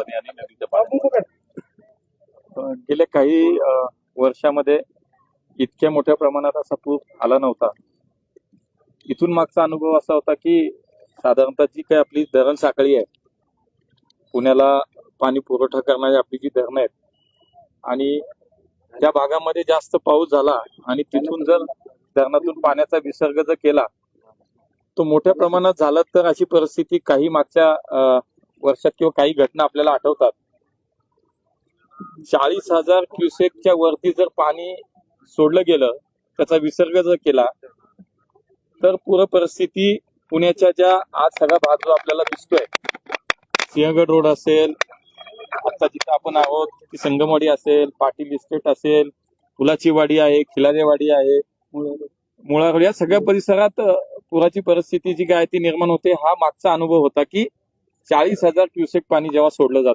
आणि नदीच्या पाण्यामुळे गेल्या काही वर्षामध्ये इतक्या मोठ्या प्रमाणात असा पूर आला नव्हता. इथून मागचा अनुभव असा होता की साधारणतः जी काही आपली धरण साखळी आहे, पुण्याला पाणी पुरवठा करणारी आपली जी धरणं आहेत, आणि त्या भागामध्ये जास्त पाऊस झाला आणि तिथून जर धरणातून पाण्याचा विसर्ग जर केला तो मोठ्या प्रमाणात झाला तर अशी परिस्थिती काही मागच्या वर्षात किंवा काही घटना आपल्याला आठवतात. 40,000 क्युसेकच्या वरती जर पाणी सोडलं गेलं, त्याचा विसर्ग जर केला तर पूर्ण परिस्थिती पुण्याच्या ज्या आज सगळा भाग जो आपल्याला दिसतोय, सिंहगड रोड असेल, आता जिथं आपण आहोत ती संगमवाडी असेल, पाटील इस्टेट असेल, फुलाची वाडी आहे, खिलारे वाडी आहे, मुळागड, या सगळ्या परिसरात पुराची परिस्थिती जी काय ती निर्माण होते. हा मागचा अनुभव होता की 40,000 क्युसेक पाणी जेव्हा सोडलं जातं